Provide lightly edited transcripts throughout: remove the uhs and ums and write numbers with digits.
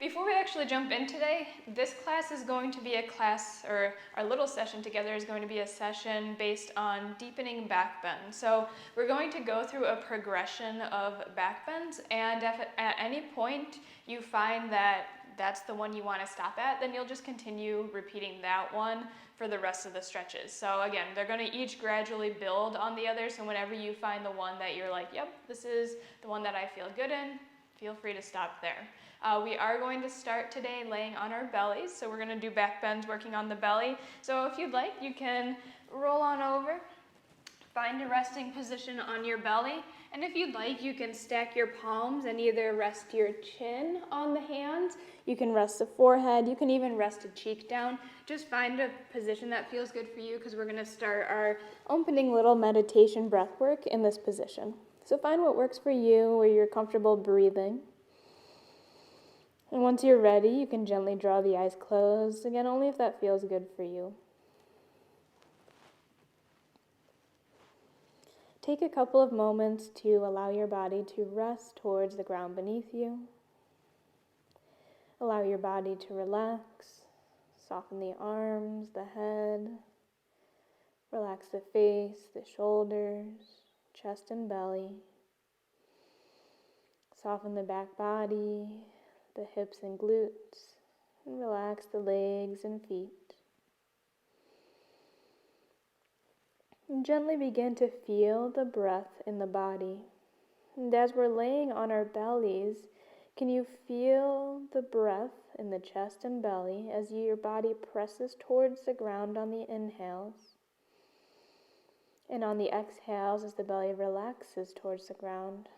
Before we actually jump in today, this class is going to be a class, or our little session together is going to be a session based on deepening backbend. So we're going to go through a progression of backbends, and if at any point you find that that's the one you want to stop at, then you'll just continue repeating that one for the rest of the stretches. So again, they're going to each gradually build on the others, so whenever you find the one that you're like, yep, this is the one that I feel good in, feel free to stop there. We are going to start today laying on our bellies, so we're going to do back bends working on the belly. So if you'd like, you can roll on over, find a resting position on your belly, and if you'd like, you can stack your palms and either rest your chin on the hands, you can rest the forehead, you can even rest a cheek down. Just find a position that feels good for you, because we're going to start our opening little meditation breath work in this position. So find what works for you, where you're comfortable breathing. And once you're ready, you can gently draw the eyes closed, again, only if that feels good for you. Take a couple of moments to allow your body to rest towards the ground beneath you. Allow your body to relax, soften the arms, the head, relax the face, the shoulders, chest and belly. Soften the back body, the hips and glutes, and relax the legs and feet. And gently begin to feel the breath in the body. And as we're laying on our bellies, can you feel the breath in the chest and belly as your body presses towards the ground on the inhales, and on the exhales as the belly relaxes towards the ground?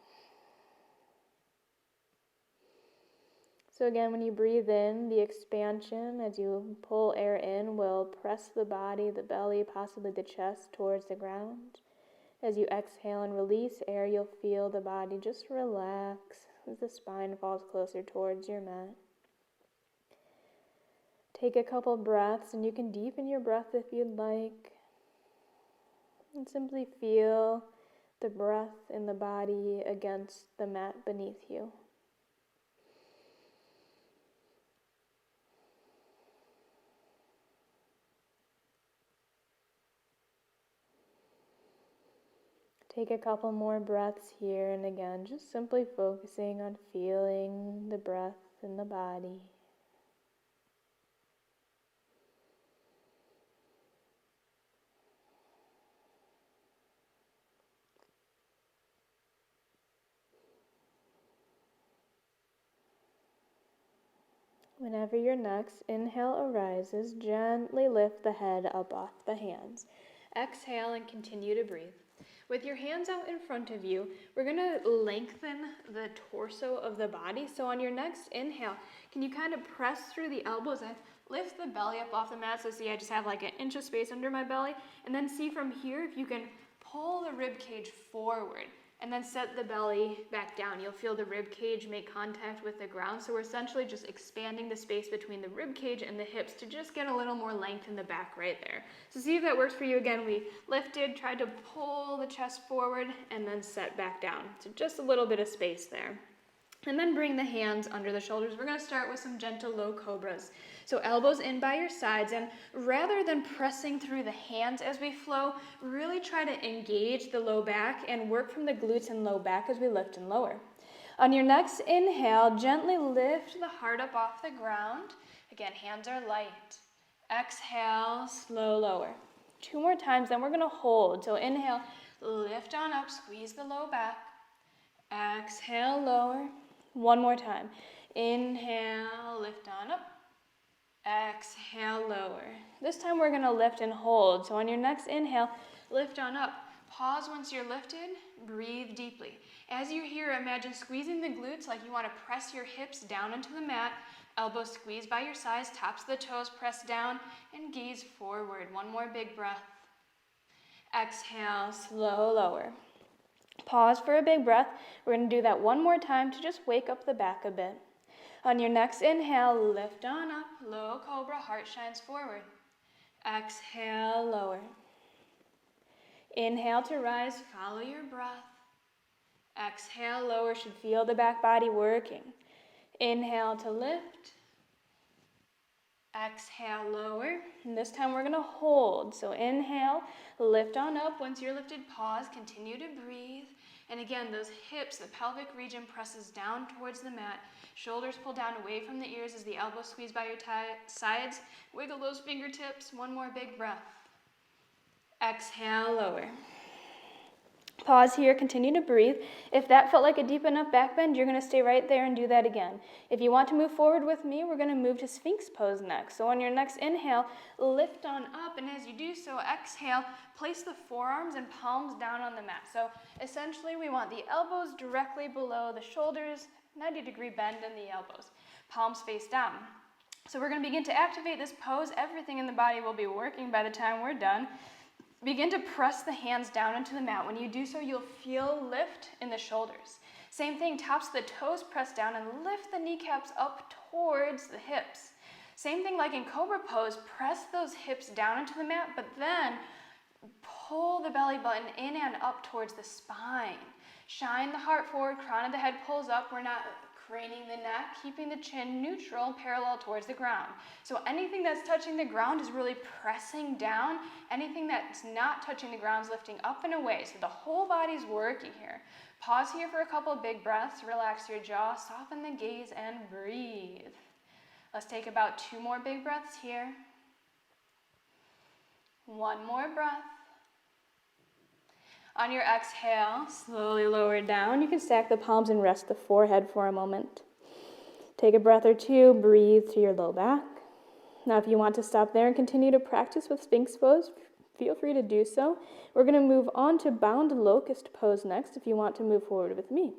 So again, when you breathe in, the expansion as you pull air in will press the body, the belly, possibly the chest towards the ground. As you exhale and release air, you'll feel the body just relax as the spine falls closer towards your mat. Take a couple breaths, and you can deepen your breath if you'd like. And simply feel the breath in the body against the mat beneath you. Take a couple more breaths here, and again, just simply focusing on feeling the breath in the body. Whenever your next inhale arises, gently lift the head up off the hands. Exhale and continue to breathe. With your hands out in front of you, we're going to lengthen the torso of the body. So on your next inhale, can you kind of press through the elbows and lift the belly up off the mat? So see, I just have like an inch of space under my belly. And then see from here if you can pull the rib cage forward and then set the belly back down. You'll feel the rib cage make contact with the ground. So we're essentially just expanding the space between the rib cage and the hips to just get a little more length in the back right there. So see if that works for you. Again, we lifted, tried to pull the chest forward, and then set back down. So just a little bit of space there. And then bring the hands under the shoulders. We're going to start with some gentle low cobras. So elbows in by your sides, and rather than pressing through the hands as we flow, really try to engage the low back and work from the glutes and low back as we lift and lower. On your next inhale, gently lift the heart up off the ground. Again, hands are light. Exhale, slow lower. 2 more times, then we're going to hold. So inhale, lift on up, squeeze the low back. Exhale, lower. 1 more time. Inhale, lift on up. Exhale, lower. This time we're going to lift and hold. So on your next inhale, lift on up. Pause once you're lifted. Breathe deeply. As you're here, imagine squeezing the glutes like you want to press your hips down into the mat. Elbows squeeze by your sides, tops of the toes press down, and gaze forward. 1 more big breath. Exhale, slow lower. Pause for a big breath. We're going to do that 1 more time to just wake up the back a bit. On your next inhale, lift on up, low cobra, heart shines forward. Exhale, lower. Inhale to rise, follow your breath. Exhale, lower, should feel the back body working. Inhale to lift. Exhale, lower. And this time we're going to hold. So inhale, lift on up. Once you're lifted, pause, continue to breathe. And again, those hips, the pelvic region presses down towards the mat. Shoulders pull down away from the ears as the elbows squeeze by your sides. Wiggle those fingertips. One more big breath. Exhale, lower. Pause here, continue to breathe. If that felt like a deep enough back bend, you're going to stay right there and do that again. If you want to move forward with me, we're going to move to Sphinx Pose next. So on your next inhale, lift on up, and as you do so, exhale, place the forearms and palms down on the mat. So essentially, we want the elbows directly below the shoulders, 90-degree bend in the elbows, palms face down. So we're going to begin to activate this pose. Everything in the body will be working by the time we're done. Begin to press the hands down into the mat. When you do so, you'll feel lift in the shoulders. Same thing, tops of the toes press down and lift the kneecaps up towards the hips. Same thing like in Cobra Pose, press those hips down into the mat, but then pull the belly button in and up towards the spine. Shine the heart forward, crown of the head pulls up. We're not craning the neck, keeping the chin neutral, parallel towards the ground. So anything that's touching the ground is really pressing down. Anything that's not touching the ground is lifting up and away. So the whole body's working here. Pause here for a couple of big breaths. Relax your jaw, soften the gaze, and breathe. Let's take about 2 more big breaths here. 1 more breath. On your exhale, slowly lower down. You can stack the palms and rest the forehead for a moment. Take a breath or 2, breathe to your low back. Now, if you want to stop there and continue to practice with Sphinx Pose, feel free to do so. We're going to move on to Bound Locust Pose next if you want to move forward with me.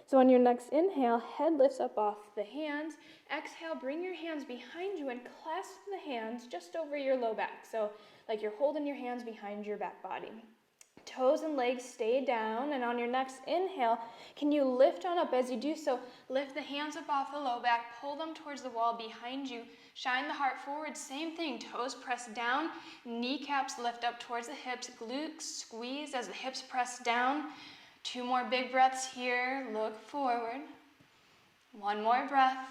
So on your next inhale, head lifts up off the hands. Exhale, bring your hands behind you and clasp the hands just over your low back. So like you're holding your hands behind your back body. Toes and legs stay down, and on your next inhale, can you lift on up? As you do so, lift the hands up off the low back, pull them towards the wall behind you, shine the heart forward, same thing, toes press down, kneecaps lift up towards the hips, glutes squeeze as the hips press down. 2 more big breaths here, look forward. 1 more breath.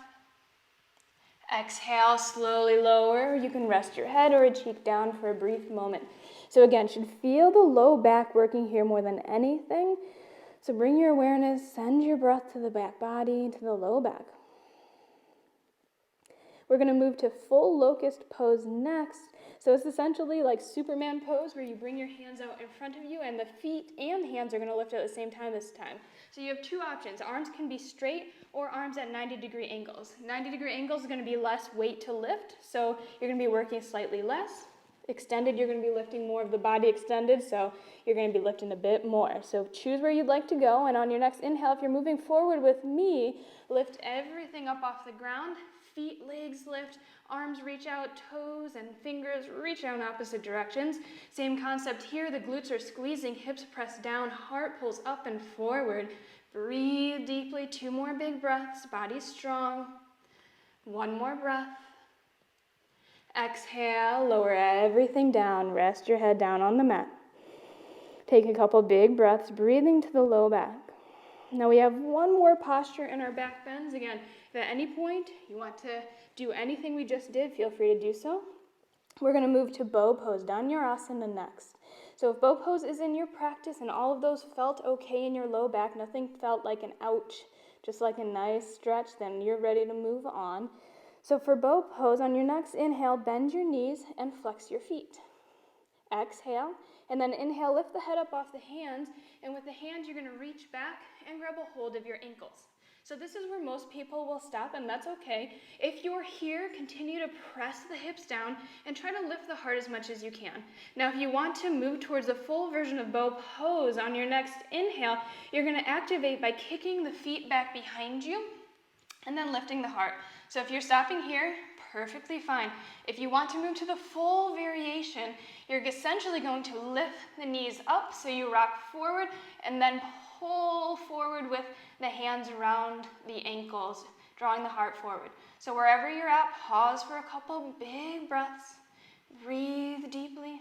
Exhale, slowly lower. You can rest your head or a cheek down for a brief moment. So again, should feel the low back working here more than anything. So bring your awareness, send your breath to the back body, to the low back. We're going to move to full locust pose next. So it's essentially like Superman pose where you bring your hands out in front of you and the feet and hands are going to lift at the same time this time. So you have 2 options. Arms can be straight or arms at 90-degree angles. 90-degree angles is going to be less weight to lift, so you're going to be working slightly less. Extended, you're going to be lifting more of the body extended, so you're going to be lifting a bit more. So choose where you'd like to go, and on your next inhale, if you're moving forward with me, lift everything up off the ground. Feet, legs lift, arms reach out, toes and fingers reach out in opposite directions. Same concept here, the glutes are squeezing, hips press down, heart pulls up and forward. Breathe deeply, 2 more big breaths, body strong. 1 more breath. Exhale, lower everything down, rest your head down on the mat. Take a couple big breaths, breathing to the low back. Now we have 1 more posture in our back bends. Again, if at any point you want to do anything we just did, feel free to do so. We're going to move to bow pose, Dhanurasana next. So if bow pose is in your practice and all of those felt okay in your low back, nothing felt like an ouch, just like a nice stretch, then you're ready to move on. So for bow pose, on your next inhale, bend your knees and flex your feet. Exhale, and then inhale, lift the head up off the hands, and with the hands, you're going to reach back and grab a hold of your ankles. So this is where most people will stop, and that's okay. If you're here, continue to press the hips down and try to lift the heart as much as you can. Now, if you want to move towards a full version of bow pose, on your next inhale, you're going to activate by kicking the feet back behind you and then lifting the heart. So if you're stopping here, perfectly fine. If you want to move to the full variation, you're essentially going to lift the knees up so you rock forward and then pull forward with the hands around the ankles, drawing the heart forward. So wherever you're at, pause for a couple big breaths. Breathe deeply.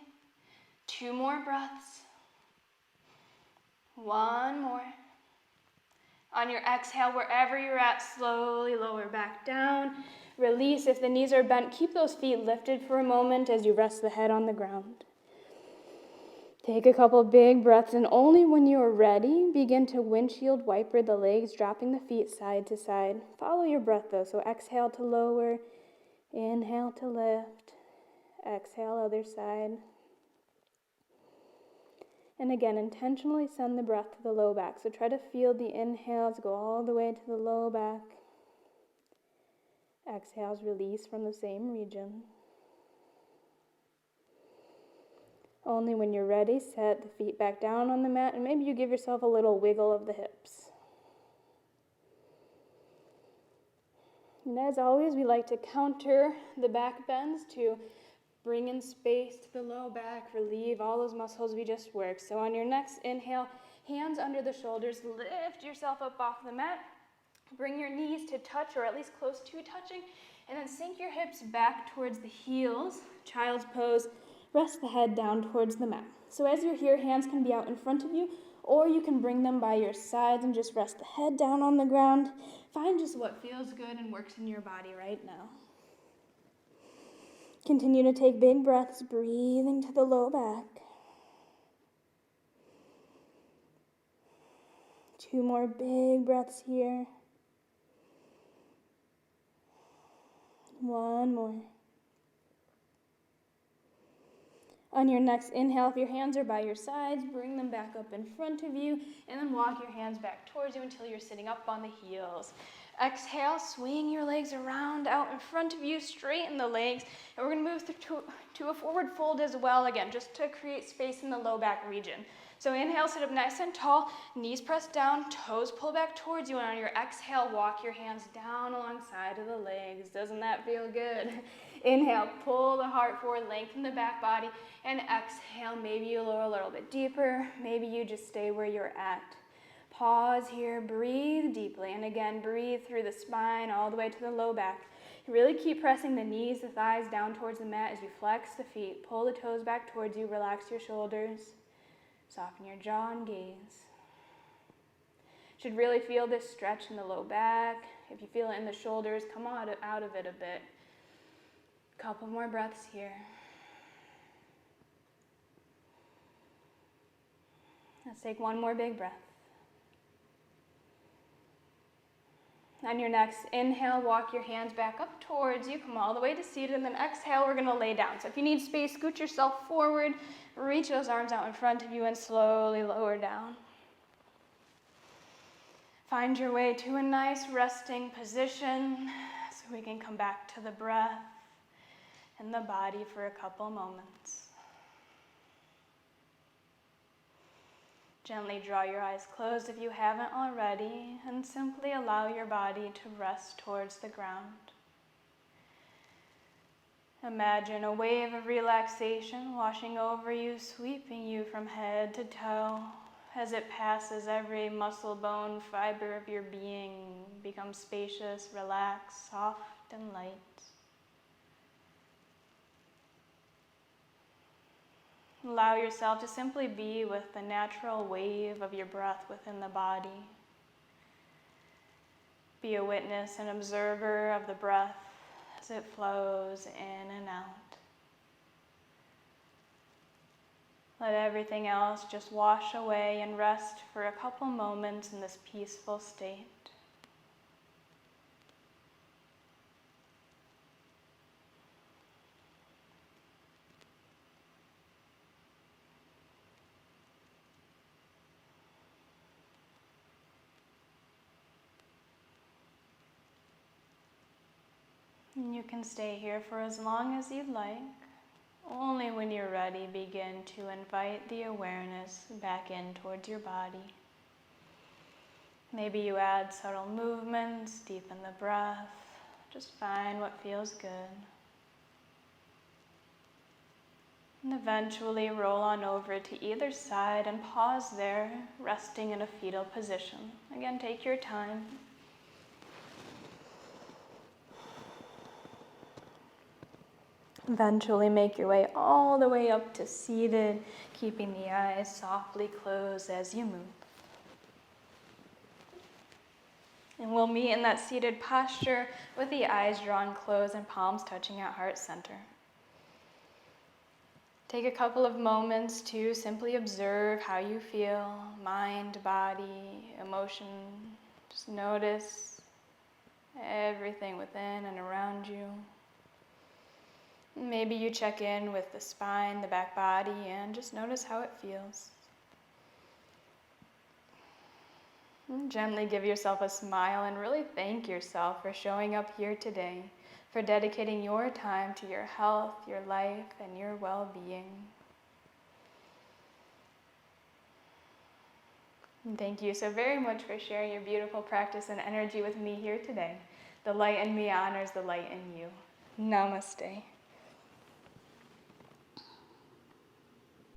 2 more breaths. 1 more. On your exhale, wherever you're at, slowly lower back down. Release. If the knees are bent, keep those feet lifted for a moment as you rest the head on the ground. Take a couple big breaths, and only when you are ready, begin to windshield wiper the legs, dropping the feet side to side. Follow your breath though, so exhale to lower, inhale to lift, exhale other side. And again, intentionally send the breath to the low back. So try to feel the inhales go all the way to the low back. Exhales release from the same region. Only when you're ready, set the feet back down on the mat, and maybe you give yourself a little wiggle of the hips. And as always, we like to counter the back bends to bring in space to the low back, relieve all those muscles we just worked. So on your next inhale, hands under the shoulders, lift yourself up off the mat. Bring your knees to touch, or at least close to touching, and then sink your hips back towards the heels. Child's pose. Rest the head down towards the mat. So as you're here, hands can be out in front of you, or you can bring them by your sides and just rest the head down on the ground. Find just what feels good and works in your body right now. Continue to take big breaths, breathing to the low back. 2 more big breaths here. 1 more. On your next inhale, if your hands are by your sides, bring them back up in front of you, and then walk your hands back towards you until you're sitting up on the heels. Exhale, swing your legs around out in front of you, straighten the legs, and we're going to move to a forward fold as well, again, just to create space in the low back region. So inhale, sit up nice and tall, knees pressed down, toes pull back towards you, and on your exhale, walk your hands down alongside of the legs. Doesn't that feel good? Inhale, pull the heart forward, lengthen the back body, and exhale, maybe you lower a little bit deeper, maybe you just stay where you're at. Pause here, breathe deeply, and again, breathe through the spine all the way to the low back. Really keep pressing the knees, the thighs down towards the mat as you flex the feet, pull the toes back towards you, relax your shoulders, soften your jaw and gaze. Should really feel this stretch in the low back. If you feel it in the shoulders, come out of it a bit. Couple more breaths here. Let's take 1 more big breath. On your next inhale, walk your hands back up towards you, come all the way to seated, and then exhale, we're gonna lay down. So if you need space, scoot yourself forward, reach those arms out in front of you, and slowly lower down. Find your way to a nice resting position so we can come back to the breath and the body for a couple moments. Gently draw your eyes closed if you haven't already, and simply allow your body to rest towards the ground. Imagine a wave of relaxation washing over you, sweeping you from head to toe. As it passes, every muscle, bone, fiber of your being becomes spacious, relaxed, soft, and light. Allow yourself to simply be with the natural wave of your breath within the body. Be a witness and observer of the breath as it flows in and out. Let everything else just wash away and rest for a couple moments in this peaceful state. And you can stay here for as long as you'd like. Only when you're ready, begin to invite the awareness back in towards your body. Maybe you add subtle movements, deepen the breath. Just find what feels good. And eventually roll on over to either side and pause there, resting in a fetal position. Again, take your time. Eventually make your way all the way up to seated, keeping the eyes softly closed as you move. And we'll meet in that seated posture with the eyes drawn closed and palms touching at heart center. Take a couple of moments to simply observe how you feel, mind, body, emotion. Just notice everything within and around you. Maybe you check in with the spine, the back body, and just notice how it feels. And gently give yourself a smile and really thank yourself for showing up here today, for dedicating your time to your health, your life, and your well-being. And thank you so very much for sharing your beautiful practice and energy with me here today. The light in me honors the light in you. Namaste.